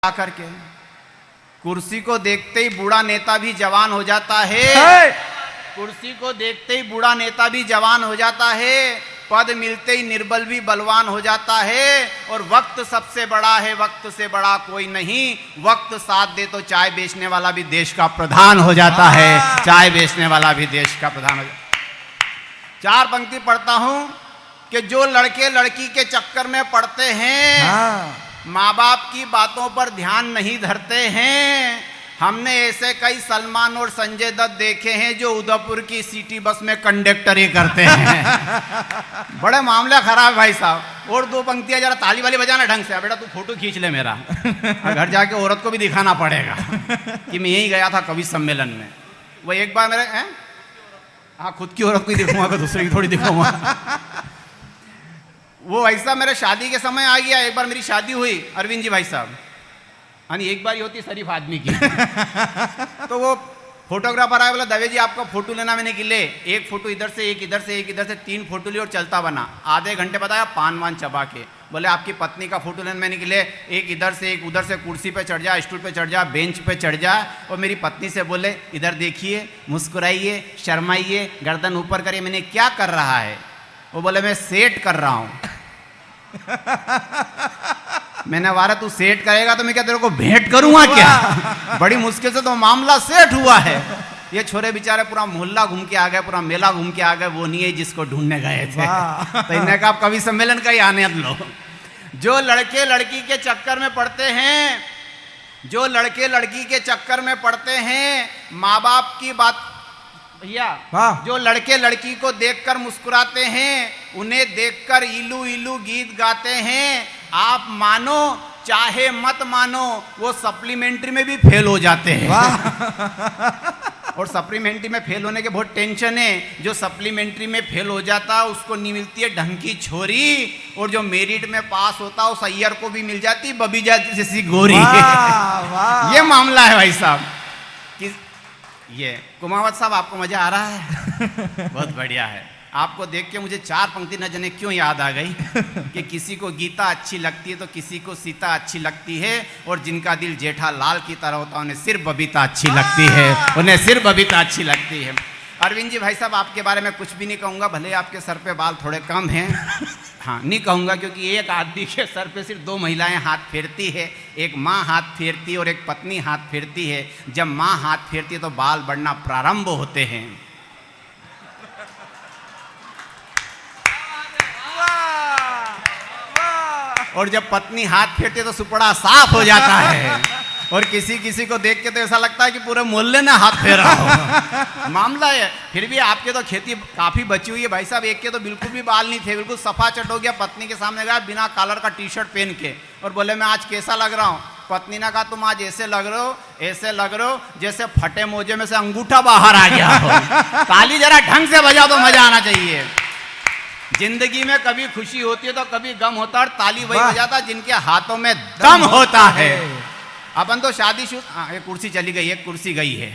आकर के कुर्सी को देखते ही बूढ़ा नेता भी जवान हो जाता है। कुर्सी को देखते ही बूढ़ा नेता भी जवान हो जाता है। पद मिलते ही निर्बल भी बलवान हो जाता है। और वक्त सबसे बड़ा है, वक्त से बड़ा कोई नहीं। वक्त साथ दे तो चाय बेचने वाला भी देश का प्रधान हो जाता है। चाय बेचने वाला भी देश का प्रधान हो जाता है। चार पंक्ति पढ़ता हूं कि जो लड़के लड़की के चक्कर में पड़ते हैं, माँ बाप की बातों पर ध्यान नहीं धरते हैं। हमने ऐसे कई सलमान और संजय दत्त देखे हैं जो उदयपुर की सिटी बस में कंडक्टरी करते हैं। बड़े मामले खराब भाई साहब। और दो पंक्तियां जरा ताली वाली बजाना ढंग से। बेटा तू फोटो खींच ले मेरा, घर जाके औरत को भी दिखाना पड़ेगा कि मैं यहीं गया था कवि सम्मेलन में। वो एक बार मेरे हाँ खुद की औरत को ही दिखाऊंगा, दूसरे की थोड़ी दिखाऊंगा। वो ऐसा मेरे शादी के समय आ गया। एक बार मेरी शादी हुई अरविंद जी भाई साहब, यानी एक बार ही होती शरीफ आदमी की। तो वो फोटोग्राफर आया, बोला दवे जी आपका फोटो लेना। मैंने कि ले। एक फोटो इधर से, एक इधर से, एक इधर से, 3 फोटो ली और चलता बना। आधे घंटे बताया पान वान चबा के। बोले आपकी पत्नी का फोटो लेना। मैंने कि ले। एक इधर से, एक उधर से, कुर्सी पे चढ़ जा, स्टूल पे चढ़ जा, बेंच पे चढ़ जा। और मेरी पत्नी से बोले इधर देखिए, मुस्कुराइए, शर्माइए, गर्दन ऊपर करिए। मैंने क्या कर रहा है? वो बोले मैं सेट कर रहा हूँ। मैंने वारा तू सेट करेगा तो मैं क्या तेरे को भेंट करूंगा क्या? बड़ी मुश्किल से तो मामला सेट हुआ है। ये छोरे बेचारे पूरा मोहल्ला घूम के आ गए, पूरा मेला घूम के आ गए। वो नहीं है जिसको ढूंढने गए थे। तो इन्हें कहा कवि सम्मेलन का ही आने लो। जो लड़के लड़की के चक्कर में पड़ते हैं, जो लड़के लड़की के चक्कर में पड़ते हैं, माँ बाप की बात भैया, जो लड़के लड़की को देखकर मुस्कुराते हैं, उन्हें देखकर इलू इलू गीत गाते हैं। आप मानो चाहे मत मानो, वो सप्लीमेंट्री में भी फेल हो जाते हैं। और सप्लीमेंट्री में फेल होने के बहुत टेंशन है। जो सप्लीमेंट्री में फेल हो जाता उसको नहीं मिलती है ढंग की छोरी, और जो मेरिट में पास होता उस अय्यर को भी मिल जाती बबीजा जैसी गोरी। ये मामला है भाई साहब। ये कुमावत साहब आपको मजा आ रहा है? बहुत बढ़िया है। आपको देख के मुझे 4 पंक्ति न जाने क्यों याद आ गई कि किसी को गीता अच्छी लगती है तो किसी को सीता अच्छी लगती है, और जिनका दिल जेठा लाल की तरह होता है उन्हें सिर्फ बबीता अच्छी लगती है, उन्हें सिर्फ बबीता अच्छी लगती है। अरविंद जी भाई साहब आपके बारे में कुछ भी नहीं कहूँगा, भले आपके सर पे बाल थोड़े कम हैं। हाँ नहीं कहूँगा, क्योंकि एक आदमी के सर पे सिर्फ 2 महिलाएं हाथ फेरती है। एक माँ हाथ फेरती है और एक पत्नी हाथ फेरती है। जब माँ हाथ फेरती है तो बाल बढ़ना प्रारंभ होते हैं। और जब पत्नी हाथ फेरती है तो सुपड़ा साफ हो जाता है। और किसी किसी को देख के तो ऐसा लगता है कि पूरे मोहल्ले ने हाथ फेरा हो। मामला है। फिर भी आपके तो खेती काफी बची हुई है भाई साहब। एक के तो बिल्कुल भी बाल नहीं थे, बिल्कुल सफा चट हो गया। पत्नी के सामने गया बिना कॉलर का टी-शर्ट पहन के, और बोले मैं आज कैसा लग रहा हूँ? पत्नी ने कहा तुम आज ऐसे लग रहे हो, ऐसे लग रहे हो जैसे फटे मोजे में से अंगूठा बाहर आ गया हो। ताली जरा ढंग से बजा तो मजा आना चाहिए। जिंदगी में कभी खुशी होती है तो कभी गम होता है, और ताली वही बजाता जिनके हाथों में दम होता है। अपन तो शादीशुदा, एक कुर्सी चली गई, एक कुर्सी गई है।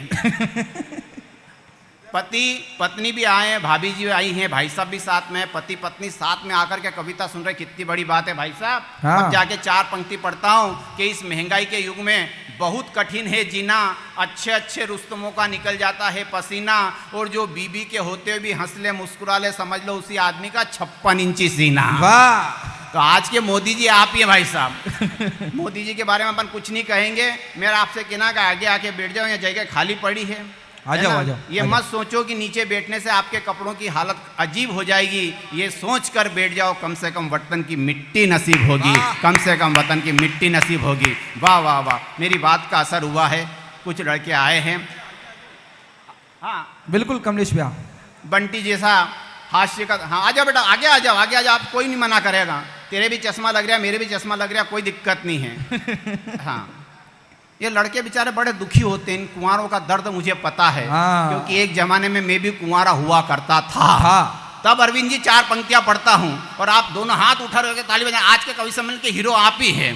पति पत्नी भी आए हैं, भाभी जी आई हैं, भाई साहब भी साथ में, पति पत्नी साथ में आकर के कविता सुन रहे। कितनी बड़ी बात है भाई साहब। अब जाके 4 पंक्ति पढ़ता हूँ कि इस महंगाई के युग में बहुत कठिन है जीना। अच्छे अच्छे रुस्तमों का निकल जाता है पसीना, और जो बीबी के होते हुए भी हंस ले मुस्कुरा ले, समझ लो उसी आदमी का 56 इंची सीना। वाह। तो आज के मोदी जी आप ही हैं भाई साहब। मोदी जी के बारे में अपन कुछ नहीं कहेंगे। मेरा आपसे कहना कि आगे आके बैठ जाओ, यहाँ जगह खाली पड़ी है। आ जाओ, आ जाओ। ये मत सोचो कि नीचे बैठने से आपके कपड़ों की हालत अजीब हो जाएगी। ये सोच कर बैठ जाओ कम से कम वतन की मिट्टी नसीब होगी, कम से कम वतन की मिट्टी नसीब होगी। वाह वाह वाह, मेरी बात का असर हुआ है। कुछ लड़के आए हैं। हाँ बिल्कुल कमलेश भैया, बंटी जैसा हास्य का। हाँ आ जाओ बेटा, आगे आ जाओ, आगे आ जाओ। आप कोई नहीं मना करेगा। तेरे भी चश्मा लग रहा है, मेरे भी चश्मा लग रहा है, कोई दिक्कत नहीं है। हाँ ये लड़के बेचारे बड़े दुखी होते हैं। इन कुंवारों का दर्द मुझे पता है, क्योंकि एक जमाने में मैं भी कुंवारा हुआ करता था। तब अरविंद जी 4 पंक्तियां पढ़ता हूं, और आप दोनों हाथ उठा रहे ताली बजा। आज के कवि सम्मेलन के हीरो आप ही हैं।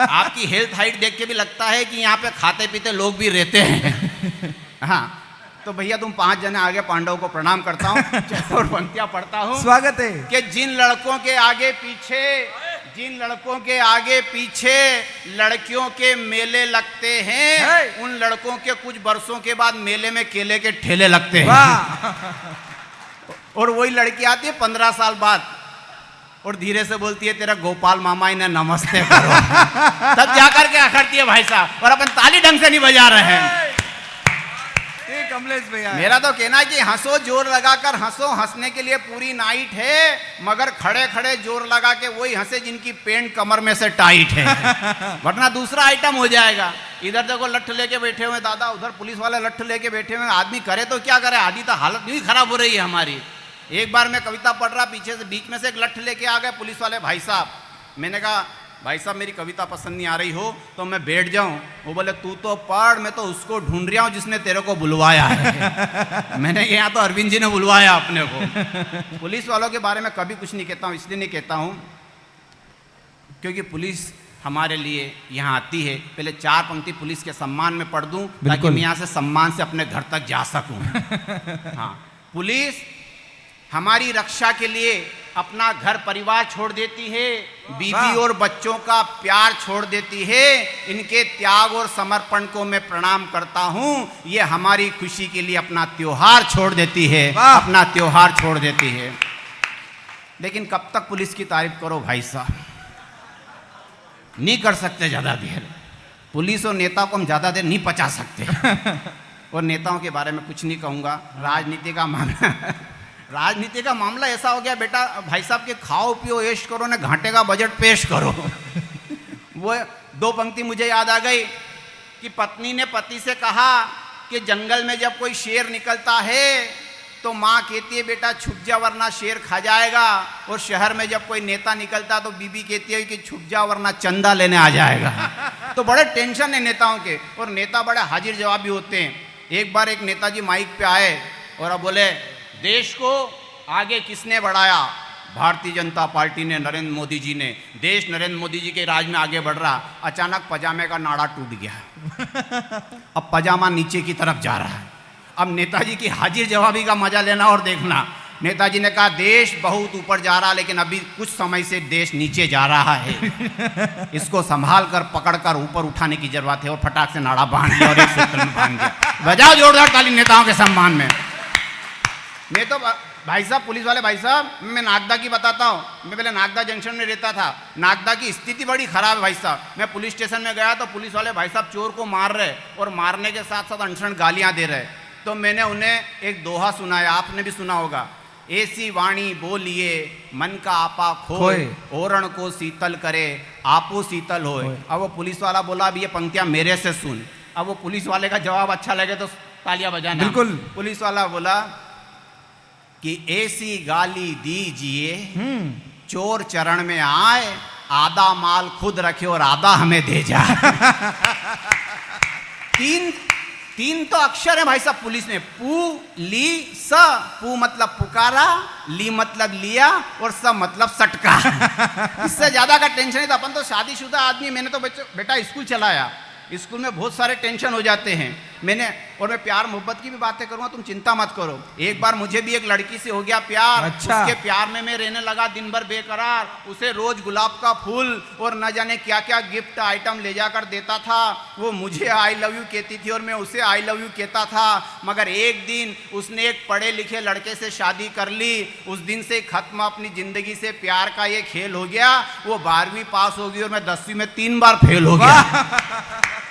आपकी हेल्थ हाइट देख के भी लगता है कि यहाँ पे खाते पीते लोग भी रहते हैं। हाँ तो भैया तुम 5 जने आगे पांडवों को प्रणाम करता हूँ और पंक्तियां पढ़ता हूँ। स्वागत है। कि जिन लड़कों के आगे पीछे जिन लड़कों के आगे पीछे लड़कियों के मेले लगते हैं, उन लड़कों के कुछ बरसों के बाद मेले में केले के ठेले लगते हैं। और वही लड़की आती है 15 साल बाद और धीरे से बोलती है तेरा गोपाल मामा इन्हें नमस्ते करो। तब जाकर के अखड़ती है भाई साहब, और अपन ताली ढंग से नहीं बजा रहे हैं। कमलेश भैया, मेरा तो कहना है कि हंसो, जोर लगाकर हंसो, हंसने के लिए पूरी नाइट है, मगर खड़े खड़े जोर लगा के वही हंसे जिनकी पेंट कमर में से टाइट है, वरना दूसरा आइटम हो जाएगा। इधर देखो लठ लेके बैठे हुए दादा, उधर पुलिस वाले लठ लेके बैठे हुए, आदमी करे तो क्या करे, आदि तो हालत नहीं खराब हो रही है हमारी। एक बार मैं कविता पढ़ रहा, पीछे से बीच में से एक लठ लेके आ गए पुलिस वाले भाई साहब। मैंने कहा भाई साहब मेरी कविता पसंद नहीं आ रही हो तो मैं बैठ जाऊं? वो बोले तू तो पढ़, मैं तो उसको ढूंढ रहा हूं जिसने तेरे को बुलवाया है। मैंने यहाँ तो अरविंद जी ने बुलवाया अपने को। पुलिस वालों के बारे में कभी कुछ नहीं कहता हूँ, इसलिए नहीं कहता हूँ क्योंकि पुलिस हमारे लिए यहाँ आती है। पहले 4 पंक्ति पुलिस के सम्मान में पढ़ दूं ताकि मैं यहाँ से सम्मान से अपने घर तक जा सकूं। हाँ, पुलिस हमारी रक्षा के लिए अपना घर परिवार छोड़ देती है, बीवी और बच्चों का प्यार छोड़ देती है। इनके त्याग और समर्पण को मैं प्रणाम करता हूँ। ये हमारी खुशी के लिए अपना त्योहार छोड़ देती है, अपना त्योहार छोड़ देती है। लेकिन कब तक पुलिस की तारीफ करो भाई साहब, नहीं कर सकते ज़्यादा देर। पुलिस और नेता को हम ज़्यादा देर नहीं पचा सकते। और नेताओं के बारे में कुछ नहीं कहूँगा। राजनीति का मामला ऐसा हो गया बेटा भाई साहब के खाओ पियो ऐश करो ने घाटे का बजट पेश करो। वो 2 पंक्ति मुझे याद आ गई कि पत्नी ने पति से कहा कि जंगल में जब कोई शेर निकलता है तो माँ कहती है बेटा छुप जा वरना शेर खा जाएगा, और शहर में जब कोई नेता निकलता तो बीबी कहती है कि छुप जा वरना चंदा लेने आ जाएगा। तो बड़े टेंशन है नेताओं के, और नेता बड़े हाजिर जवाबी होते हैं। एक बार एक नेताजी माइक पे आए और अब बोले देश को आगे किसने बढ़ाया? भारतीय जनता पार्टी ने, नरेंद्र मोदी जी ने। देश नरेंद्र मोदी जी के राज में आगे बढ़ रहा। अचानक पजामे का नाड़ा टूट गया। अब पजामा नीचे की तरफ जा रहा है। अब नेताजी की हाजिर जवाबी का मजा लेना और देखना। नेताजी ने कहा देश बहुत ऊपर जा रहा लेकिन अभी कुछ समय से देश नीचे जा रहा है, इसको संभाल कर पकड़ कर ऊपर उठाने की जरूरत है। और फटाक से नाड़ा बांध दिया और एक सूत्र में बांध दिया। बजाओ जोरदार ताली नेताओं के सम्मान में। मैं तो भाई साहब पुलिस वाले भाई साहब, मैं नागदा की बताता हूँ। मैं पहले नागदा जंक्शन में रहता था। नागदा की स्थिति बड़ी खराब है भाई साहब। मैं पुलिस स्टेशन में गया तो पुलिस वाले भाई साहब चोर को मार रहे और मारने के साथ साथ अनशन गालियाँ दे रहे। तो मैंने उन्हें एक दोहा सुनाया, आपने भी सुना होगा। ऐसी वाणी बोलिए मन का आपा खोए, ओरण को शीतल करे आपो शीतल होए। अब वो पुलिस वाला बोला अब ये पंक्तियाँ मेरे से सुन। अब वो पुलिस वाले का जवाब अच्छा लगे तो तालियां बजाना। बिल्कुल। पुलिस वाला बोला कि ऐसी गाली दीजिए चोर चरण में आए, आधा माल खुद रखे और आधा हमें दे जाए। तीन तो अक्षर है भाई साहब पुलिस में, पू ली स। पू मतलब पुकारा, ली मतलब लिया, और स मतलब सटका। इससे ज्यादा का टेंशन है तो अपन तो शादीशुदा आदमी। मैंने तो बेटा स्कूल चलाया, स्कूल में बहुत सारे टेंशन हो जाते हैं। और मैं प्यार मोहब्बत की भी बातें करूंगा, तुम चिंता मत करो। एक बार मुझे भी एक लड़की से हो गया प्यार। अच्छा। उसके प्यार में मैं रहने लगा दिन भर बेकरार। उसे रोज गुलाब का फूल और न जाने क्या क्या गिफ्ट आइटम ले जाकर देता था। वो मुझे आई लव यू कहती थी और मैं उसे आई लव यू कहता था। मगर एक दिन उसने एक पढ़े लिखे लड़के से शादी कर ली। उस दिन से खत्म अपनी जिंदगी से प्यार का ये खेल हो गया। वो 12वीं पास हो गई और मैं 10वीं में 3 बार फेल हो गया।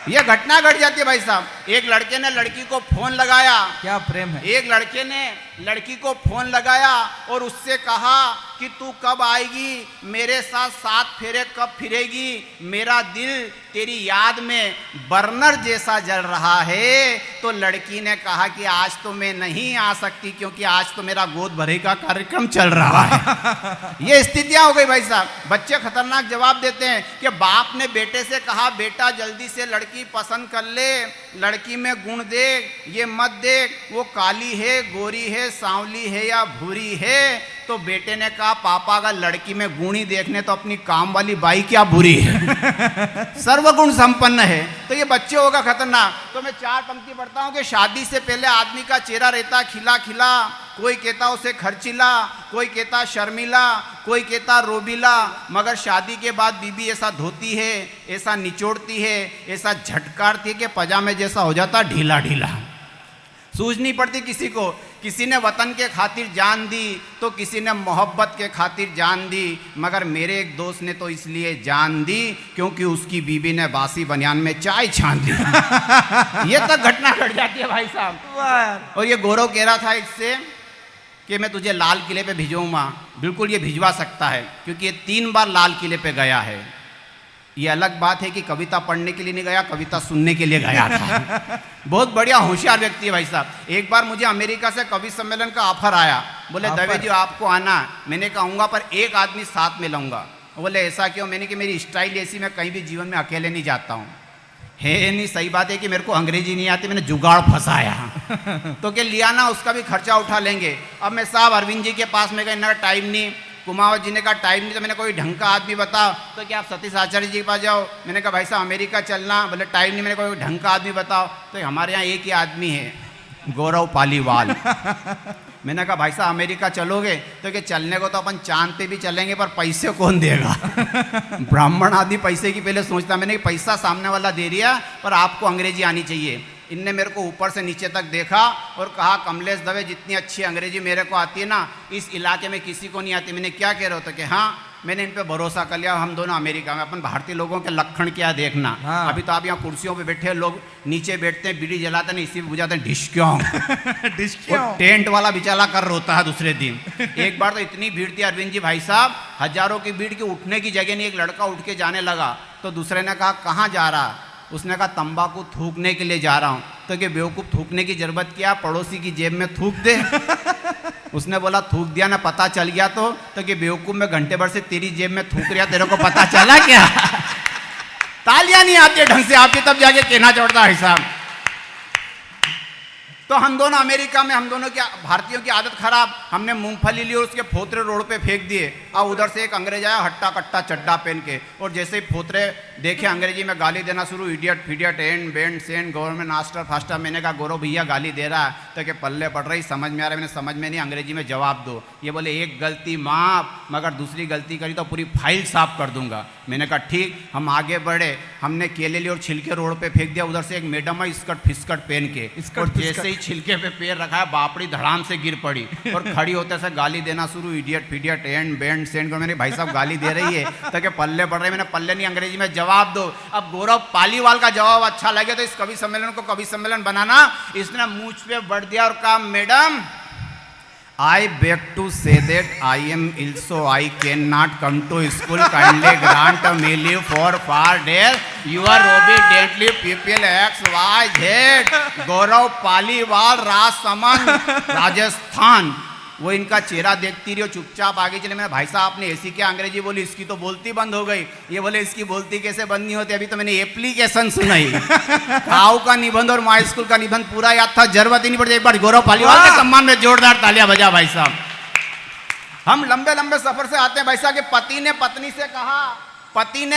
ये घटना घट जाती है भाई साहब। एक लड़के ने लड़की को फोन लगाया। क्या प्रेम है। एक लड़के ने लड़की को फोन लगाया और उससे कहा कि तू कब आएगी, मेरे साथ 7 फेरे कब फिरेगी। मेरा दिल तेरी याद में बर्नर जैसा जल रहा है। तो लड़की ने कहा कि आज तो मैं नहीं आ सकती क्योंकि आज तो मेरा गोद भरे का कार्यक्रम चल रहा है। ये स्थितियां हो गई भाई साहब। बच्चे खतरनाक जवाब देते हैं कि बाप ने बेटे से कहा बेटा जल्दी से लड़की पसंद कर ले, लड़की में गुण देख, ये मत देख वो काली है, गोरी है, सांवली है या भूरी है। तो बेटे ने कहा पापा अगर लड़की में गुण ही देखने तो अपनी काम वाली बाई क्या बुरी है, सर्वगुण संपन्न है। तो ये बच्चे होगा खतरनाक। तो मैं 4 पंक्ति पढ़ता हूँ कि शादी से पहले आदमी का चेहरा रहता खिला खिला, कोई कहता उसे खर्चीला, कोई कहता शर्मिला, कोई कहता रोबीला, मगर शादी के बाद बीबी ऐसा धोती है, ऐसा निचोड़ती है, ऐसा झटकारती है कि पजामे जैसा हो जाता ढीला ढीला। सूझ नहीं पड़ती किसी को। किसी ने वतन के खातिर जान दी तो किसी ने मोहब्बत के खातिर जान दी, मगर मेरे एक दोस्त ने तो इसलिए जान दी क्योंकि उसकी बीबी ने बासी बनियान में चाय छान दी। ये तक घटना घट जाती है भाई साहब। और ये गौरव कह रहा था इससे कि मैं तुझे लाल किले पे भिजवाऊंगा। बिल्कुल ये भिजवा सकता है क्योंकि ये 3 बार लाल किले पे गया है। ये अलग बात है कि कविता पढ़ने के लिए नहीं गया, कविता सुनने के लिए गया था। बहुत बढ़िया होशियार व्यक्ति है भाई साहब। एक बार मुझे अमेरिका से कवि सम्मेलन का ऑफर आया, बोले दवे जी आपको आना। मैंने कहूँगा पर एक आदमी साथ में लाऊंगा। बोले ऐसा क्यों? मैंने कि मेरी स्टाइल ऐसी, मैं कहीं भी जीवन में अकेले नहीं जाता हूँ। है नहीं, सही बात है कि मेरे को अंग्रेजी नहीं आती, मैंने जुगाड़ फंसाया। तो क्या लिया ना, उसका भी खर्चा उठा लेंगे। अब मैं साहब अरविंद जी के पास में गए, इतना टाइम नहीं। कुमावत जी ने कहा टाइम नहीं, तो मैंने कोई ढंग का आदमी बताओ। तो क्या आप सतीश आचार्य जी के पास जाओ। मैंने कहा भाई साहब अमेरिका चलना। बोले टाइम नहीं, मैंने कोई ढंग का आदमी बताओ। तो हमारे यहाँ एक ही आदमी है, गौरव पालीवाल। मैंने कहा भाई साहब अमेरिका चलोगे? तो क्या चलने को तो अपन चांद पे भी चलेंगे, पर पैसे कौन देगा? ब्राह्मण आदमी पैसे की पहले सोचता। मैंने पैसा सामने वाला दे दिया, पर आपको अंग्रेजी आनी चाहिए। इनने मेरे को ऊपर से नीचे तक देखा और कहा कमलेश दवे जितनी अच्छी अंग्रेजी मेरे को आती है ना, इस इलाके में किसी को नहीं आती। मैंने क्या कह रहे हो? तो कि हाँ, मैंने इन पे भरोसा कर लिया। हम दोनों अमेरिका में। अपन भारतीय लोगों के लक्षण क्या देखना। हाँ। अभी तो आप यहाँ कुर्सियों पे बैठे, लोग नीचे बैठते हैं, बीड़ी जलाते नहीं, इसी पे बुझाते हैं ढिशक्यों। टेंट वाला बिचारा कर रोता है दूसरे दिन। एक बार तो इतनी भीड़ थी अरविंद जी भाई साहब, हजारों की भीड़ की, उठने की जगह नहीं। एक लड़का उठ के जाने लगा तो दूसरे ने कहा कहाँ जा रहा? उसने कहा तंबाकू थूकने के लिए जा रहा हूँ। तो कि बेवकूफ़ थूकने की जरूरत क्या, पड़ोसी की जेब में थूक दे। उसने बोला थूक दिया ना, पता चल गया तो कि बेवकूफ़ में घंटे भर से तेरी जेब में थूक रहा, तेरे को पता चला क्या? तालियां नहीं आती ढंग से आपकी, तब जाके कहना चढ़ता है साहब। तो हम दोनों अमेरिका में, हम दोनों की भारतीयों की आदत खराब। हमने मूंगफली ली और उसके फोतरे रोड पे फेंक दिए। अब उधर से एक अंग्रेज आया हट्टा कट्टा चड्डा पहन के, और जैसे ही फोतरे देखे अंग्रेजी में गाली देना शुरू, idiot fidiot and band send government aster faster. मैंने कहा गौरव भैया गाली दे रहा है। तो कि पल्ले पड़ रही, समझ में आ रहा है। मैंने समझ में नहीं, अंग्रेजी में जवाब दो। ये बोले एक गलती माफ, मगर दूसरी गलती करी तो पूरी फाइल साफ कर दूंगा। मैंने कहा ठीक। हम आगे बढ़े, हमने केले लिए और छिलके रोड पे फेंक दिया। उधर से एक मैडम है स्कर्ट फिस्कर्ट पहन के, और जैसे ही छिलके पे पैर रखा है, बापड़ी धड़ाम से गिर पड़ी और खड़ी होते से गाली देना शुरू, idiot fidiot and band send. मेरे भाई साहब गाली दे रही है तो कि पल्ले पड़ रहे। मैंने पल्ले नहीं, अंग्रेजी में जवाब दो। अब गौरव पालीवाल का जवाब अच्छा लगे तो इस कवि सम्मेलन को कवि सम्मेलन बनाना। इसने मूंछ पे बढ़ दिया और कहा madam I beg to say that I am ill, so I cannot come to school. Kindly grant me leave for 4 days. Your obediently people X Y Z. गौरव पालीवाल, राजसमंद, राजस्थान। वो इनका चेहरा देखती रही, चुपचाप आगे चले। मैंने भाई साहब आपने ऐसी क्या अंग्रेजी बोली, इसकी तो बोलती बंद हो गई। ये बोले इसकी बोलती कैसे बंद नहीं होती? अभी तो मैंने एप्लीकेशन सुनाई। खाऊ का निबंध और माई स्कूल का निबंध पूरा याद था, जरूरत ही नहीं पड़ती। एक बार गौरव पालीवाल के सम्मान में जोरदार तालियां बजा भाई साहब। हम लंबे लंबे सफर से आते हैं भाई साहब। पति ने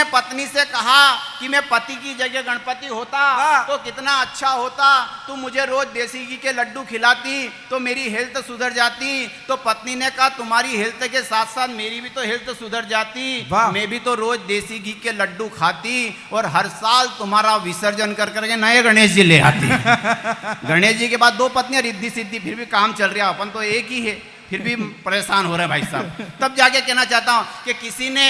पत्नी से कहा कि मैं पति की जगह गणपति होता तो कितना अच्छा होता। तू मुझे रोज देसी घी के लड्डू खिलाती तो मेरी हेल्थ सुधर जाती। तो पत्नी ने कहा तुम्हारी हेल्थ के साथ साथ मेरी भी तो हेल्थ सुधर जाती। मैं भी तो रोज देसी घी के लड्डू खाती और हर साल तुम्हारा विसर्जन कर करके नए गणेश जी ले आती। गणेश जी के बाद 2 पत्नियां, रिद्धि सिद्धि, फिर भी काम चल रहा। अपन तो एक ही है, फिर भी परेशान हो रहे भाई साहब। तब जाके कहना चाहता हूं कि किसी ने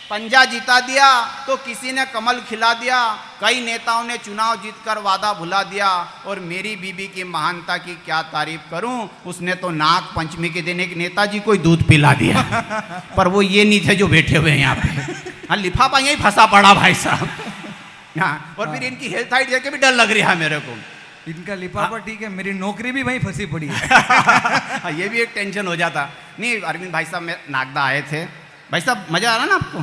पंजा जिता दिया तो किसी ने कमल खिला दिया। कई नेताओं ने चुनाव जीतकर वादा भुला दिया। और मेरी बीबी की महानता की क्या तारीफ करूं, उसने तो नाग पंचमी के दिन एक नेताजी को दूध पिला दिया। पर वो ये नहीं थे जो बैठे हुए हैं यहाँ पे। हाँ, लिफाफा यही फंसा पड़ा भाई साहब। हाँ, और फिर इनकी हेल्थ हाइट देख के भी डर लग रहा है मेरे को। इनका लिफाफा ठीक है, मेरी नौकरी भी वहीं फंसी पड़ी है। ये भी एक टेंशन हो जाता। नहीं अरविंद भाई साहब में नागदा आए थे। भाई साहब मज़ा आ रहा है ना आपको?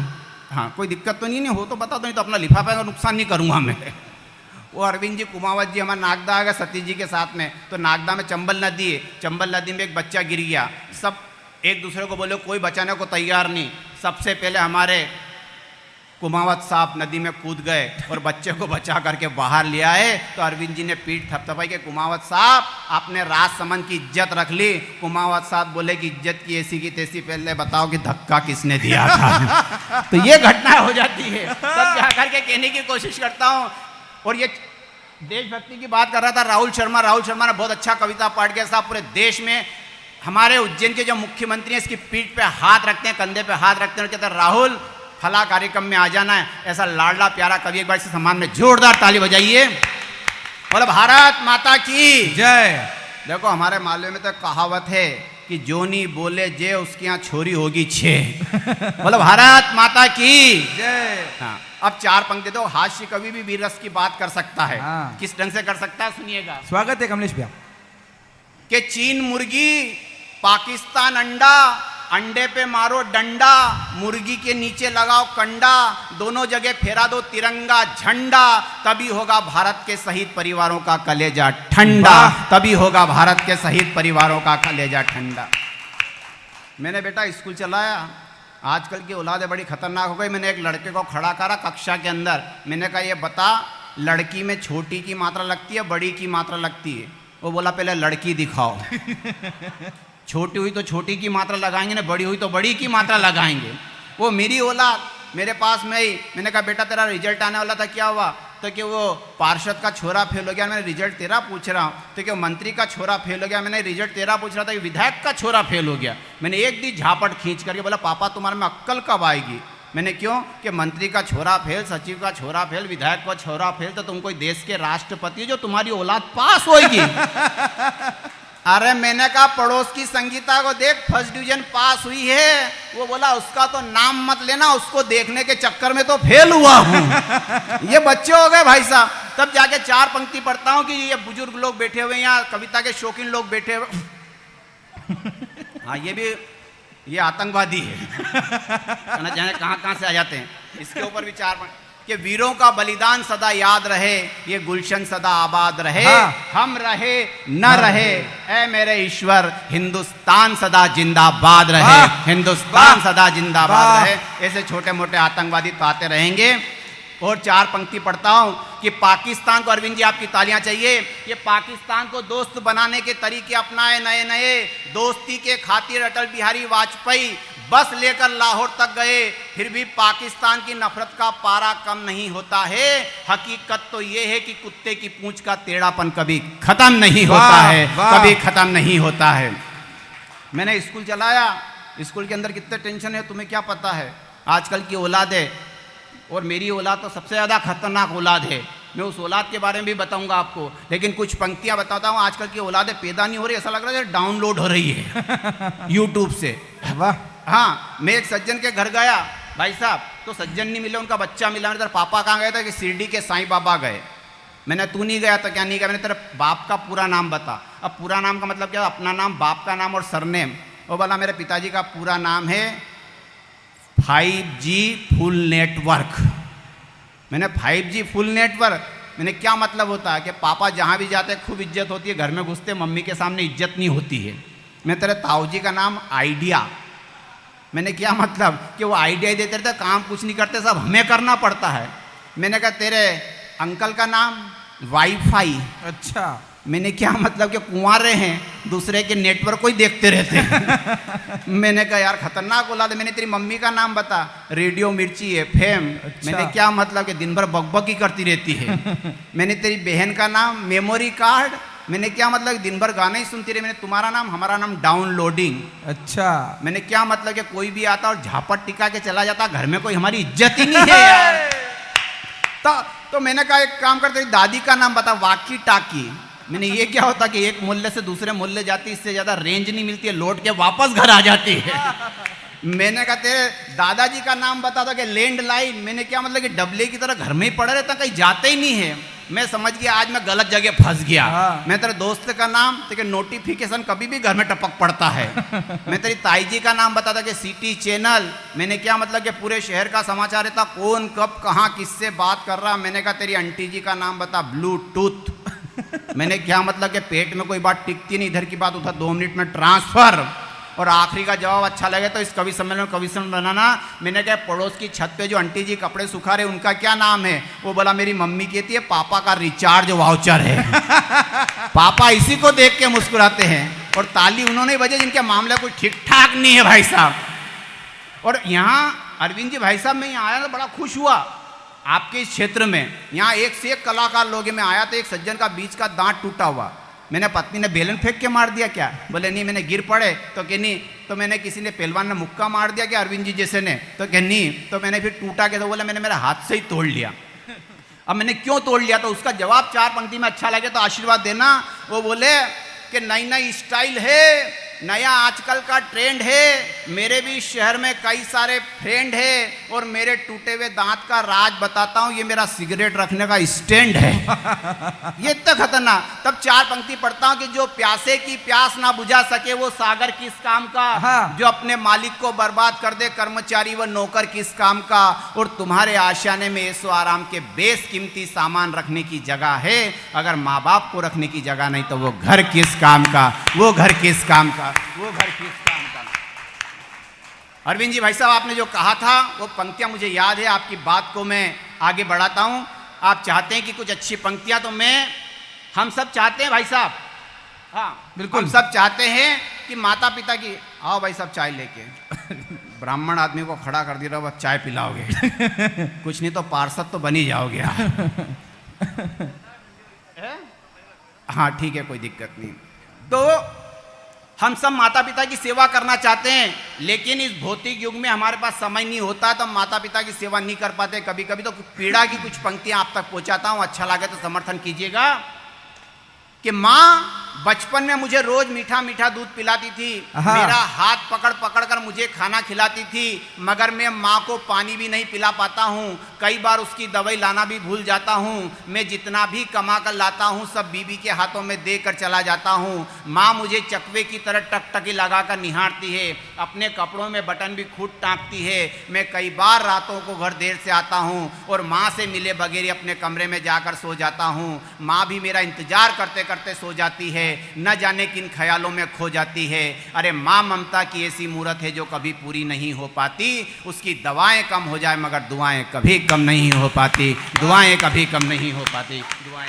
हाँ, कोई दिक्कत तो नहीं हो तो बता दो, नहीं तो अपना लिफाफा का नुकसान नहीं करूँगा मैं। वो अरविंद जी, कुमावत जी हमारा नागदा आ गया सतीश जी के साथ में। तो नागदा में चंबल नदी है, चंबल नदी में एक बच्चा गिर गया। सब एक दूसरे को बोले कोई बचाने को तैयार नहीं। सबसे पहले हमारे कुमावत साहब नदी में कूद गए और बच्चे को बचा करके बाहर ले आए, तो अरविंद जी ने पीठ थपथपाई कि कुमावत साहब आपने राजसमंद की इज्जत रख ली। कुमावत साहब बोले कि इज्जत की ऐसी की तैसी, पहले बताओ कि धक्का किसने दिया था। तो ये घटना हो जाती है, तब जाकर के कहने की कोशिश करता हूँ। और ये देशभक्ति की बात कर रहा था राहुल शर्मा ने बहुत अच्छा कविता पाठ किया साहब। पूरे देश में हमारे उज्जैन के जो मुख्यमंत्री हैं इसकी पीठ पे हाथ रखते हैं, कंधे पे हाथ रखते हैं और कहते हैं राहुल फला कार्यक्रम में आ जाना है। ऐसा लाडला प्यारा कवि, एक बार इसे सम्मान में जोरदार ताली बजाइए। बोलो भारत माता की जय। देखो हमारे मालवे में तो कहावत है कि जो नहीं बोले जे उसकी यहाँ छोरी होगी छे। बोलो भारत माता की जय। हाँ, अब 4 पंक्ति दो। हास्य कवि भी वीर रस की बात कर सकता है। हाँ। किस ढंग से कर सकता है सुनिएगा। स्वागत है कमलेश भैया। कि चीन मुर्गी, पाकिस्तान अंडा, अंडे पे मारो डंडा, मुर्गी के नीचे लगाओ कंडा, दोनों जगह फेरा दो तिरंगा झंडा, तभी होगा भारत के शहीद परिवारों का कलेजा ठंडा, तभी होगा भारत के शहीद परिवारों का कलेजा ठंडा। मैंने बेटा स्कूल चलाया, आजकल की औलादें बड़ी खतरनाक हो गई। मैंने एक लड़के को खड़ा करा कक्षा के अंदर, मैंने कहा ये बता लड़की में छोटी की मात्रा लगती है बड़ी की मात्रा लगती है? वो बोला पहले लड़की दिखाओ। छोटी हुई तो छोटी की मात्रा लगाएंगे ना, बड़ी हुई तो बड़ी की मात्रा लगाएंगे। वो मेरी औलाद मेरे पास में ही, मैंने कहा बेटा तेरा रिजल्ट आने वाला था क्या हुआ? तो कि वो पार्षद का छोरा फेल हो गया। मैंने रिजल्ट तेरा पूछ रहा हूँ। तो कि मंत्री का छोरा फेल हो गया। मैंने रिजल्ट तेरा पूछ रहा था कि विधायक का छोरा फेल हो गया। मैंने एक दी झापट खींच करके बोला पापा तुम्हारे में अक्कल कब आएगी? मैंने क्यों कि मंत्री का छोरा फेल, सचिव का छोरा फेल, विधायक का छोरा फेल, तो तुम कोई देश के राष्ट्रपति जो तुम्हारी औलाद पास होगी। अरे मैंने कहा पड़ोस की संगीता को देख फर्स्ट डिवीजन पास हुई है। वो बोला उसका तो नाम मत लेना, उसको देखने के चक्कर में तो फेल हुआ हूँ। ये बच्चे हो गए भाई साहब। तब जाके 4 पंक्ति पढ़ता हूँ कि ये बुजुर्ग लोग बैठे हुए हैं यहाँ, कविता के शौकीन लोग बैठे हुए। हाँ ये आतंकवादी है। ना जाने कहाँ से आ जाते हैं। इसके ऊपर भी 4 कि वीरों का बलिदान सदा याद रहे, ये गुलशन सदा आबाद रहे। हाँ। हम रहे न रहे ऐ मेरे ईश्वर, हिंदुस्तान सदा जिंदाबाद रहे, हिंदुस्तान सदा जिंदाबाद रहे। ऐसे छोटे मोटे आतंकवादी तो आते रहेंगे। और 4 पंक्ति पढ़ता हूं कि पाकिस्तान को, अरविंद जी आपकी तालियां चाहिए, ये पाकिस्तान को दोस्त बनाने के तरीके अपनाए नए नए। दोस्ती के खातिर अटल बिहारी वाजपेयी बस लेकर लाहौर तक गए, फिर भी पाकिस्तान की नफरत का पारा कम नहीं होता है। हकीकत तो ये है कि कुत्ते की पूंछ का टेढ़ापन कभी खत्म नहीं होता है, कभी खत्म नहीं होता है। मैंने स्कूल चलाया, स्कूल के अंदर कितने टेंशन है तुम्हें क्या पता है? आजकल की औलाद है, और मेरी औलाद तो सबसे ज़्यादा खतरनाक औलाद है। मैं उस औलाद के बारे में भी बताऊंगा आपको, लेकिन कुछ पंक्तियां बताता हूं। आजकल की औलादें पैदा नहीं हो रही, ऐसा लग रहा है डाउनलोड हो रही है यूट्यूब से। वाह। हाँ, मैं एक सज्जन के घर गया भाई साहब, तो सज्जन नहीं मिले, उनका बच्चा मिला। मैंने तेरे पापा कहाँ गए थे? कि शिरडी के साईं बाबा गए। मैंने तू नहीं गया तो क्या नहीं गया? मैंने तेरे बाप का पूरा नाम बता। अब पूरा नाम का मतलब क्या? अपना नाम, बाप का नाम और सरनेम। वो बोला मेरे पिताजी का पूरा नाम है 5G फुल नेटवर्क। मैंने 5G फुल नेटवर्क, मैंने क्या मतलब होता है? कि पापा जहाँ भी जाते खूब इज्जत होती है, घर में घुसते मम्मी के सामने इज्जत नहीं होती है। मैं तेरे ताऊ जी का नाम आइडिया। मैंने क्या मतलब? कि वो आइडिया देते रहते, काम कुछ नहीं करते, सब हमें करना पड़ता है। मैंने कहा तेरे अंकल का नाम वाईफाई। अच्छा। मैंने क्या मतलब? कि कुंवारे हैं, दूसरे के नेटवर्क को ही देखते रहते हैं। मैंने कहा यार खतरनाक औलाद है। मैंने तेरी मम्मी का नाम बता, रेडियो मिर्ची FM। अच्छा। मैंने क्या मतलब? कि दिन भर बकबक ही करती रहती है। मैंने तेरी बहन का नाम मेमोरी कार्ड। मैंने क्या मतलब? दिन भर गाने ही सुनती रही। मैंने तुम्हारा नाम, हमारा नाम डाउनलोडिंग। अच्छा। मैंने क्या मतलब? कि कोई भी आता और झापट टिका के चला जाता, घर में कोई हमारी इज्जत ही नहीं है यार। तो मैंने कहा एक काम कर, तेरी दादी का नाम बता, वाकी टाकी। मैंने ये क्या होता कि एक मोहल्ले से दूसरे मोहल्ले जाती, इससे ज्यादा रेंज नहीं मिलती है, लौट के वापस घर आ जाती है। मैंने कहा तेरे दादाजी का नाम बता था, कि लैंडलाइन। मैंने क्या मतलब? कि डबले की तरह घर में ही पड़े रहता, कहीं जाते ही नहीं है। मैं समझ गया आज मैं गलत जगह फंस गया। मैं तेरे दोस्त का नाम, तेरे नोटिफिकेशन कभी भी घर में टपक पड़ता है। मैं तेरी ताई जी का नाम बता था, कि सिटी चैनल। मैंने क्या मतलब? कि पूरे शहर का समाचार रहता, कौन कब कहाँ किससे बात कर रहा। मैंने कहा तेरी आंटी जी का नाम बता, ब्लूटूथ। मैंने क्या मतलब? कि पेट में कोई बात टिकती नहीं, इधर की बात उधर 2 मिनट में ट्रांसफर। और आखिरी का जवाब अच्छा लगे तो इस कवि सम्मेलन में कवि सम्मेलन बनाना। मैंने कहा पड़ोस की छत पे जो आंटी जी कपड़े सुखा रहे उनका क्या नाम है? वो बोला मेरी मम्मी कहती है पापा का रिचार्ज वाउचर है। पापा इसी को देख के मुस्कुराते हैं और ताली उन्होंने बजे जिनके मामले कुछ ठीक ठाक नहीं है भाई साहब। और यहाँ अरविंद जी भाई साहब, मैं यहाँ आया तो बड़ा खुश हुआ आपके इस क्षेत्र में। यहाँ एक से एक कलाकार लोग हैं। मैं आया तो एक सज्जन का बीच का दांत टूटा हुआ, मैंने पत्नी ने बेलन फेंक के मार दिया क्या? बोले नहीं मैंने गिर पड़े। तो कह नहीं, तो मैंने किसी ने पहलवान ने मुक्का मार दिया क्या अरविंद जी जैसे ने? तो कह नहीं, तो मैंने फिर टूटा के तो बोला मैंने मेरा हाथ से ही तोड़ लिया। अब मैंने क्यों तोड़ लिया? तो उसका जवाब 4 पंक्ति में अच्छा लगे तो आशीर्वाद देना। वो बोले कि नई नई स्टाइल है, नया आजकल का ट्रेंड है, मेरे भी शहर में कई सारे फ्रेंड है और मेरे टूटे हुए दांत का राज बताता हूं, ये मेरा सिगरेट रखने का स्टैंड है। ये इतना खतरनाक। तब 4 पंक्ति पढ़ता हूं कि जो प्यासे की प्यास ना बुझा सके वो सागर किस काम का, जो अपने मालिक को बर्बाद कर दे कर्मचारी व नौकर किस काम का, और तुम्हारे आशियाने में ऐसो आराम के बेशकीमती सामान रखने की जगह है, अगर माँ बाप को रखने की जगह नहीं तो वो घर किस काम का, वो घर किस काम का, वो घर किस काम का। अरविंद जी भाई साहब, आपने जो कहा था वो पंक्तियां मुझे याद है। आपकी बात को मैं आगे बढ़ाता हूं। आप चाहते हैं कि कुछ अच्छी पंक्तियां, तो हम सब चाहते हैं भाई साहब, हाँ बिल्कुल, हम सब चाहते हैं कि माता पिता की, आओ भाई साहब चाय लेके। ब्राह्मण आदमी को खड़ा कर दिया, अब चाय पिलाओगे। कुछ नहीं तो पार्षद तो बन ही जाओगे। हाँ ठीक है, कोई दिक्कत नहीं। तो हम सब माता पिता की सेवा करना चाहते हैं, लेकिन इस भौतिक युग में हमारे पास समय नहीं होता, तो हम माता पिता की सेवा नहीं कर पाते। कभी कभी तो पीड़ा की कुछ पंक्तियां आप तक पहुंचाता हूं, अच्छा लगे तो समर्थन कीजिएगा। कि माँ बचपन में मुझे रोज मीठा मीठा दूध पिलाती थी, मेरा हाथ पकड़ पकड़ कर मुझे खाना खिलाती थी, मगर मैं माँ को पानी भी नहीं पिला पाता हूँ। कई बार उसकी दवाई लाना भी भूल जाता हूँ। मैं जितना भी कमा कर लाता हूँ सब बीबी के हाथों में दे कर चला जाता हूँ। माँ मुझे चकवे की तरह टकटकी लगा कर निहारती है, अपने कपड़ों में बटन भी खुद टाँकती है। मैं कई बार रातों को घर देर से आता हूँ और माँ से मिले बगैर अपने कमरे में जाकर सो जाता हूँ। माँ भी मेरा इंतजार करते करते सो जाती है, न जाने किन ख्यालों में खो जाती है। अरे माँ ममता की ऐसी मूरत है जो कभी पूरी नहीं हो पाती। उसकी दवाएं कम हो जाए मगर दुआएं कभी कम नहीं हो पाती, दुआएं कभी कम नहीं हो पाती, दुआएं